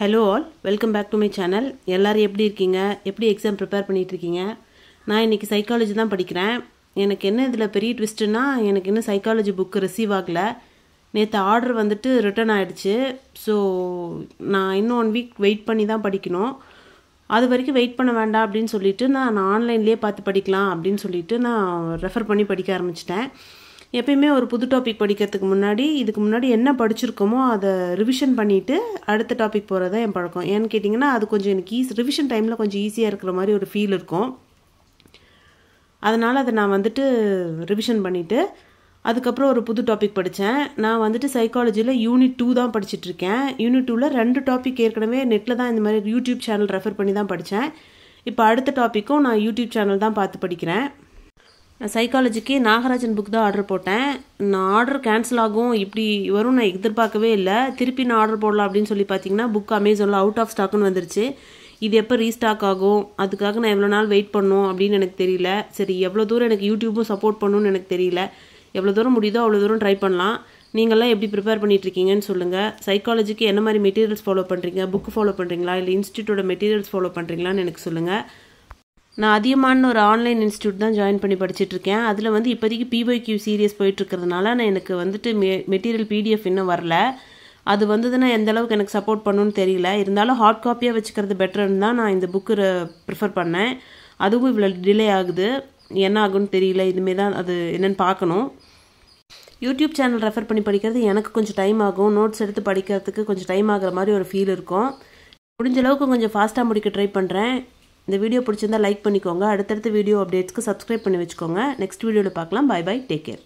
Hello all, welcome back to my channel. எல்லாரும் எப்படி இருக்கீங்க? எப்படி எக்ஸாம் ப்ரிப்பேர் பண்ணிட்டு இருக்கீங்க? நான் இன்னைக்கு சைக்காலஜி தான் படிக்கிறேன். எனக்கு என்ன இதுல பெரிய ட்விஸ்ட்னா எனக்கு இன்னும் சைக்காலஜி புக் ரிசீவ் ஆகல. நேத்து ஆர்டர் வந்துட்டு ரிட்டர்ன் ஆயிடுச்சு. சோ நான் இன்னும் 1 வீக் வெயிட் பண்ணி தான் படிக்கணும். அது வரைக்கும் வெயிட் பண்ண வேண்டாம் அப்படினு சொல்லிட்டு நான் ஆன்லைன்லயே பார்த்து படிக்கலாம் அப்படினு சொல்லிட்டு நான் ரெஃபர் பண்ணி படிக்க ஆரம்பிச்சிட்டேன். எப்பயுமே ஒரு புது டாபிக் படிக்கிறதுக்கு முன்னாடி இதுக்கு முன்னாடி என்ன படிச்சிருக்கோமோ அதை ரிவிஷன் பண்ணிட்டு அடுத்த டாபிக் போறதா என் பழக்கம். ஏன்னு கேட்டிங்கன்னா அது கொஞ்சம் எனக்கு ரிவிஷன் டைம்ல கொஞ்சம் ஈஸியா இருக்கிற மாதிரி ஒரு ஃபீல் இருக்கும். அதனால அதை நான் வந்துட்டு ரிவிஷன் பண்ணிட்டு அதுக்கப்புறம் ஒரு புது டாபிக் படித்தேன். நான் வந்துட்டு சைக்காலஜியில் யூனிட் 2 தான் படிச்சுட்டு இருக்கேன். யூனிட் 2ல 2 டாபிக் ஏற்கனவே நெட்டில் தான் இந்த மாதிரி யூடியூப் சேனல் ரெஃபர் பண்ணி தான் படித்தேன். இப்போ அடுத்த டாப்பிக்கும் நான் யூடியூப் சேனல் தான் பார்த்து படிக்கிறேன். நான் சைக்காலஜிக்கு நாகராஜன் புக் தான் ஆர்டர் போட்டேன். நான் ஆர்டர் கேன்சல் ஆகும் இப்படி வரும் நான் எதிர்பார்க்கவே இல்லை. திருப்பி நான் ஆர்டர் போடலாம் அப்படின்னு சொல்லி பார்த்தீங்கன்னா புக் அமேசானில் அவுட் ஆஃப் ஸ்டாக்குன்னு வந்துருச்சு. இது எப்போ ரீஸ்டாக் ஆகும், அதுக்காக நான் எவ்வளோ நாள் வெயிட் பண்ணணும் அப்படின்னு எனக்கு தெரியல. சரி, எவ்வளோ தூரம் எனக்கு யூடியூப்பும் சப்போர்ட் பண்ணணும்னு எனக்கு தெரியல. எவ்வளோ தூரம் முடியுதோ அவ்வளோ தூரம் ட்ரை பண்ணலாம். நீங்கள்லாம் எப்படி ப்ரிப்பேர் பண்ணிட்டு இருக்கீங்கன்னு சொல்லுங்கள். சைக்காலஜிக்கு என்ன மாதிரி மெட்டீரியல்ஸ் ஃபாலோ பண்ணுறீங்க, புக் ஃபாலோ பண்ணுறீங்களா இல்லை இன்ஸ்டியூட்டோட மெட்டீரியல்ஸ் ஃபாலோ பண்ணுறீங்களான்னு எனக்கு சொல்லுங்கள். நான் அதிகமான ஒரு ஆன்லைன் இன்ஸ்டியூட் தான் ஜாயின் பண்ணி படிச்சுட்டு இருக்கேன். அதில் வந்து இப்போதைக்கு PYQ சீரியஸ் போயிட்டு இருக்கிறதுனால நான் எனக்கு வந்துட்டு மெட்டீரியல் PDF இன்னும் வரல. அது வந்ததுன்னா எந்த அளவுக்கு எனக்கு சப்போர்ட் பண்ணணும்னு தெரியல. இருந்தாலும் ஹார்ட் காப்பியாக வச்சுக்கிறது பெட்டர்னு தான் நான் இந்த புக்கு ப்ரிஃபர் பண்ணேன். அதுவும் இவ்வளோ டிலே ஆகுது, என்ன ஆகுன்னு தெரியல. இதுமாரி தான் அது என்னென்னு பார்க்கணும். யூடியூப் சேனல் ரெஃபர் பண்ணி படிக்கிறது எனக்கு கொஞ்சம் டைம் ஆகும். நோட்ஸ் எடுத்து படிக்கிறதுக்கு கொஞ்சம் டைம் ஆகிற மாதிரி ஒரு ஃபீல் இருக்கும். முடிஞ்ச அளவுக்கு கொஞ்சம் ஃபாஸ்ட்டாக முடிக்க ட்ரை பண்ணுறேன். இந்த வீடியோ பிடிச்சிருந்தா லைக் பண்ணிக்கோங்க. அடுத்தடுத்த வீடியோ அப்டேட்ஸ்க்கு சப்ஸ்கிரைப் பண்ணி வச்சுக்கோங்க. நெக்ஸ்ட் வீடியோவில் பார்க்கலாம். Bye bye, take care.